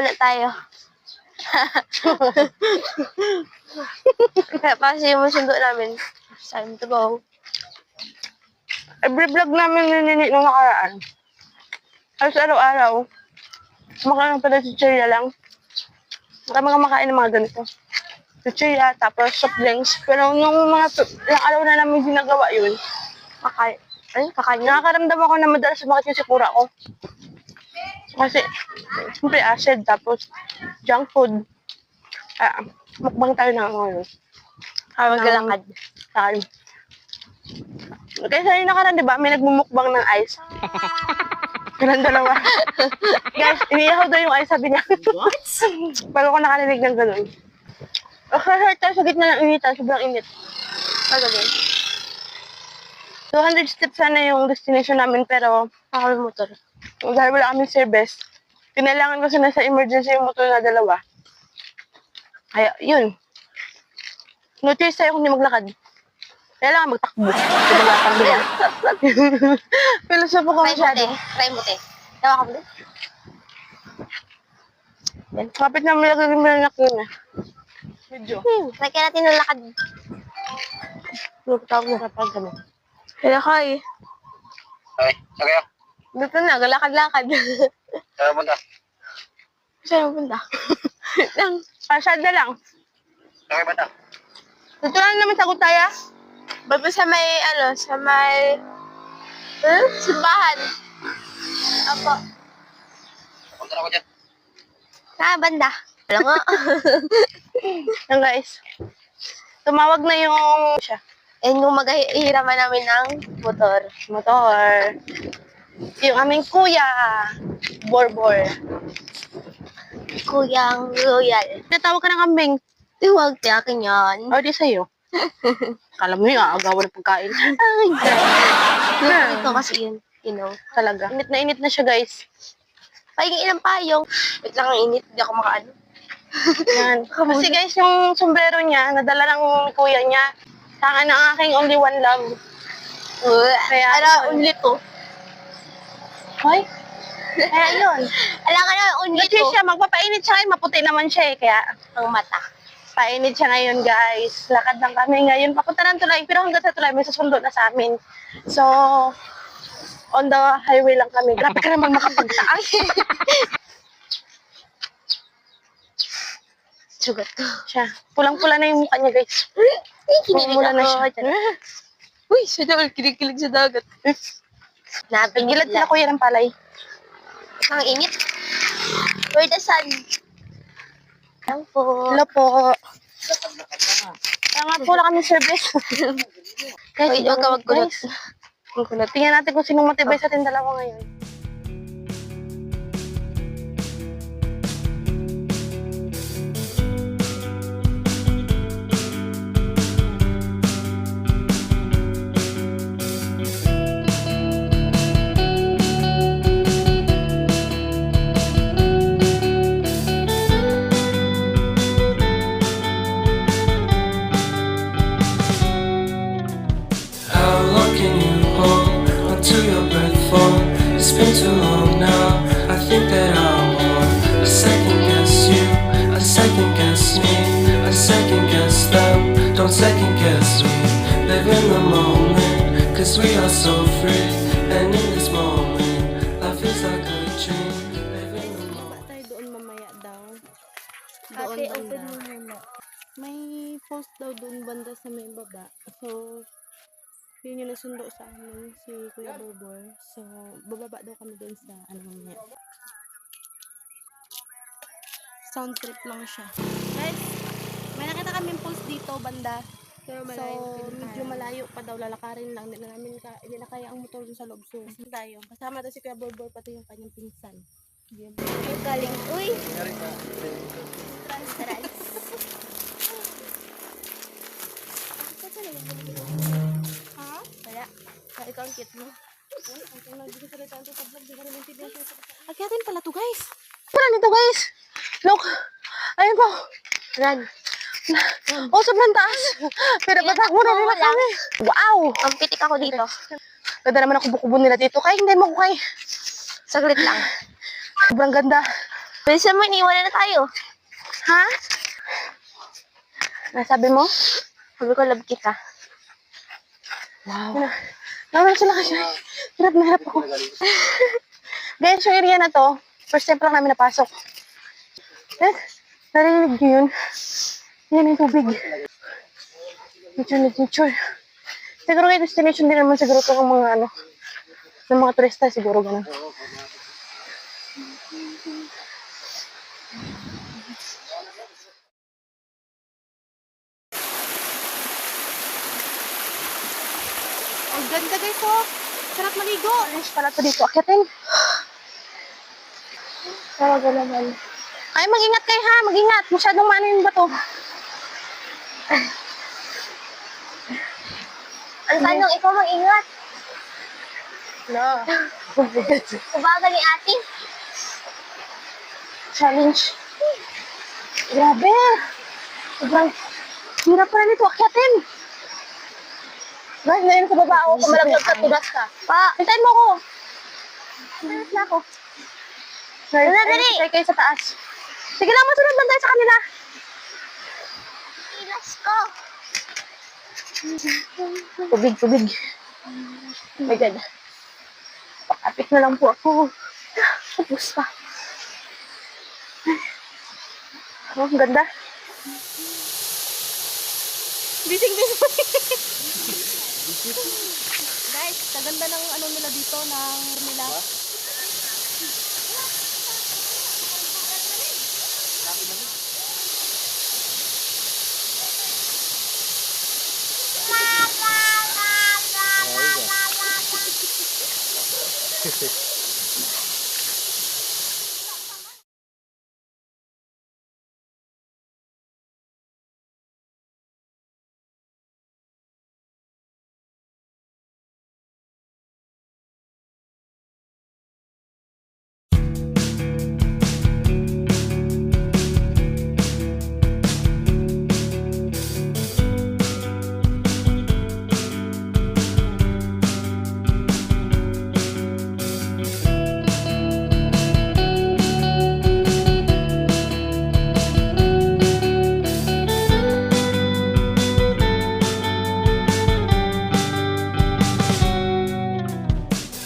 ulit tayo. Kaya pa kasi yung sundo namin. Time to go. Every vlog namin ninini nung nakaraan. Halos araw-araw. Kumakain pala si Chiria lang. Marami nga makain ng mga ganito. Si Chiria, tapos soft drinks. Pero nung mga ilang araw na namin ginagawa yun, Kakain. nakakaramdam ako na madalas sumakit yung sikura ko. Kasi, siyempre acid, tapos junk food. Mukbang tayo na ngayon. Maglalakad. Saan? Kaya yung nakaraan, di ba? May nagmumukbang ng ice. Kailan dalawa. Guys, iniihaw daw yung ice, sabi niya. What? Pero ako nakarinig ng ganun. Okay, tayo sa gitna ng initan. Sobrang init. Magagay. 200 steps sana yung destination namin, pero Pakawin motor. dahil wala kami service, kinailangan ko sana sa emergency yung motor na dalawa. Kaya, yun. No choice tayo kung di maglakad. Kailangan magtakbo. Pinaglatang nila. Pilosopo ko masyado. Try mo, te. Tawa ka mo, te. Yan. Kapit na malagay mo na yun. Medyo. Lagyan natin ng lakad. Lupitawag na kapag gano'n. Kaya kay. Ay, sakaya. Dito na, galakad-lakad. Saan punta? Saan mo punta? Lang. Pasad na lang. Sakaya banda. Dito lang naman sa Gutaya. Bago sa may, sa may... simbahan. Apo. Punta na ako dyan. Banda. Wala nga. Yan guys. Tumawag na yung siya. And yung maghihiraman namin ng motor. Motor. Yung aming kuya. Borbor. Kuyang Royal. Natawag ka ng kambing. Huwag ti akin yan. O, di sa'yo. Kala mo yung aagawan ng pagkain. Ay, God. Ito kasi yun. You know. Talaga. Init na siya guys. Pahingin ilang payong. Wait lang ang init. Hindi ako makaano. Yan. Kasi guys, yung sombrero niya, nadala ng kuya niya. Saka ng aking only one love. Kaya, only to. Hoy? Kaya yun. Alam ka na, only Kasi to. siya, magpapainit siya ngayon, maputi naman siya eh. Kaya, Ang mata. painit siya ngayon guys. Lakad lang kami ngayon. Papunta ng tulay. Pero hanggang sa tulay, may susundo na sa amin. So, on the highway lang kami. Grabe ka naman makapagtaas. Sugat ko. Siya. Pulang-pula na yung mukha niya guys. Kinilig Pumula na ako. siya. Uy, siya naman kinikilig sa dagat. Pigilan sila kuya ng palay. Ang init. Where the sun? Lang po. Hello po. Kaya nga po, wala kami service. Uy, huwag ka magkulot. Guys, magkulot. Tingnan natin kung sinong matibay sa ating dalawa ngayon. How long can you hold onto your breath for? It's been too long now. I think that I want a second guess you, a second guess me, a second guess them. Don't second guess me. Live in the moment, cause we are so free. And in this moment, life is like a dream. Live in the moment. Tayo doon mamaya daw. Ate, Doon open mo banda. muna. May post daw doon banda sa may baba. So, yun yung nasundo sa amin si Kuya Borbor. So, bababa daw kami doon sa niya. Sound trip lang siya. Guys, may nakita kaming post dito banda. Pero So, medyo malayo pa daw, lalakarin lang. Hindi na kaya ang motor dun sa loob. So, tayo. Kasama daw si Kuya Borbor, pati yung kanyang pinsan. Ang galing. Uy! Trans. Ha? Wala. Ikaw ang cute mo. Agyatin pala to guys. Wala nito guys. Look. Ayun po. Run. Oh, sobrang taas. Pero patakbo na nila kami. Wow. Ang pitik ako dito. Ganda naman ang kubo-kubo nila dito. Kaya hindi mo ko kay. Saglit lang. Sobrang ganda. Bilisan mo, iniwan na tayo. Ha? Nasabi mo? Sabi ko, love kita. Wow. Naman sila kasi. Hirap na hirap ako. Guys, yung area na to, first time pa lang namin napasok. Guys, narinig niyo yun? Yan yung tubig. Nature. Siguro kayo destination din naman siguro itong mga ano, ng mga turista siguro ganun. Ang ganda guys oh. Sarap maligo. Orange pala to dito. Akitin. Talaga naman. Ay, mag-ingat kayo ha. Mag-ingat. Masyadong maano yung bato. Ang tanong, ikaw mag-ingat. No. Oh my God. Kubaga ni ate. Challenge. Grabe. Sobrang hirap pala nito. Akitin. Guys, ngayon sa baba ako. Kumalaglag ka, tudas ka. Pa, Hintayin mo ako. Hintayin na ako. Guys, Dali. stay kayo sa taas. Sige lang, masunod lang tayo sa kanila. ilas ko. Tubig. Oh my God. Pakapit na lang po ako. Tapos pa. Oh, ang ganda. Bising. Guys, kaganda ng ano nila dito, ng nila.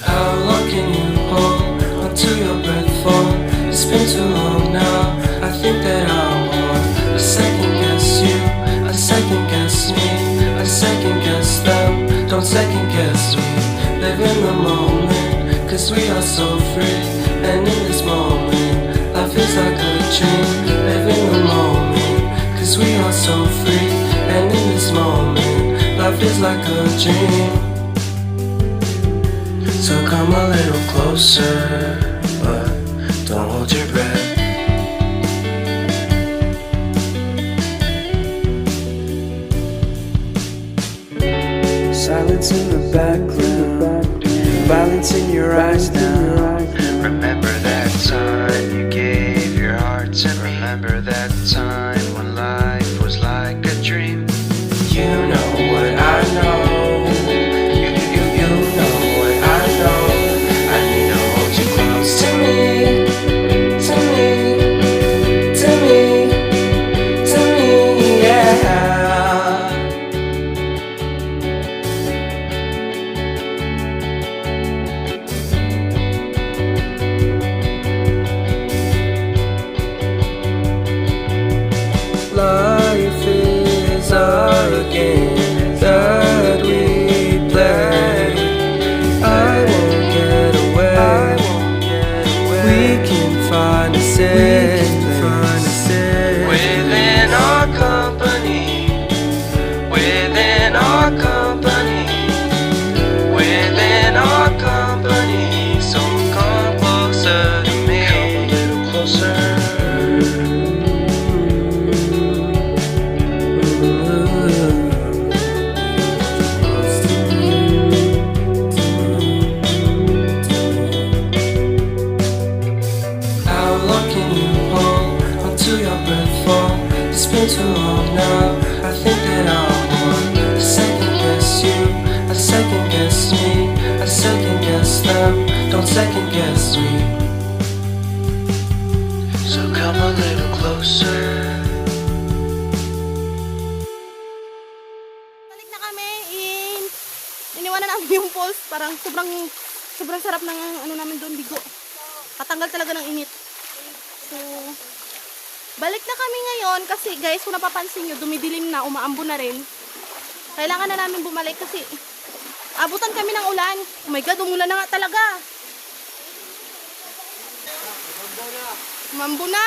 How long can you hold onto your breath for? It's been too long now. I think that I want a second guess you, a second guess me, a second guess them. Don't second guess me. Live in the moment, cause we are so free. And in this moment, life is like a dream. Live in the moment, cause we are so free. And in this moment, life is like a dream. So come a little closer, but don't hold your breath. Silence in the background, violence in your eyes now. Remember that time you gave your heart to me. Remember that time when life was like a dream. You know what I know. You know what I know. I need to hold you close to me, to me, to me, to me, yeah. Life is a game that we play. I won't get away. We can find a safe place within our company. Within our company. Within our company. So come closer to me. Come a little closer. lang yung falls. Parang sobrang sarap ng ano namin doon, bigo. Katanggal talaga ng init. So, balik na kami ngayon kasi guys, kung napapansin nyo, dumidilim na, umaambo na rin. Kailangan na namin bumalik kasi abutan kami ng ulan. Oh my God, umulan na nga talaga. Umambo na.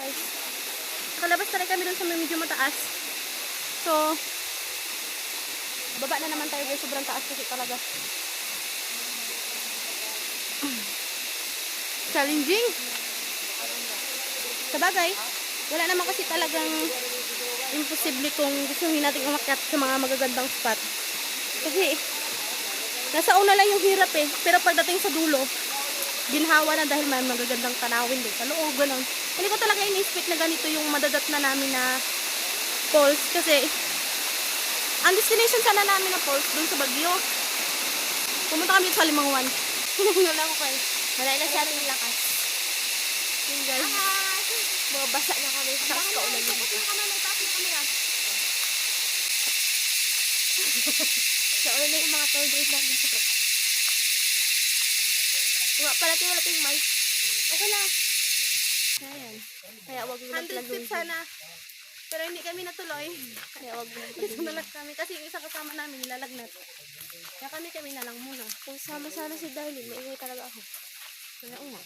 Guys, nakalabas na rin kami dun sa may medyo mataas. So, baba na naman tayo guys, sobrang taas kasi talaga. Challenging. Sabagay, wala naman kasi talagang imposible kung gustuhin natin umakyat sa mga magagandang spot. Kasi, nasa una lang yung hirap eh. Pero pagdating sa dulo, ginhawa na dahil may magagandang tanawin din sa loob, ganun. Hindi ko talaga in-expect na ganito yung madadat na namin na falls. Kasi, ang destination sana namin na falls, dun sa Baguio. Pumunta kami sa Limanguan. Hinahingala ko kayo. Wala na sa ating lakas. Yun guys. Mabasa na kami sa kaulan dito. Sa ulan na yung mga tour guide namin. Wala pala yung mic. Okay lang. Ayan. Kaya wag mo 100 tips sana. Pero hindi kami natuloy. Kaya wag mo Dito na lang kami. Kasi yung isang kasama namin nilalagnat. Kaya kami na lang muna. Kung sama sana si Darlene, maingay talaga ako. Kaya nga.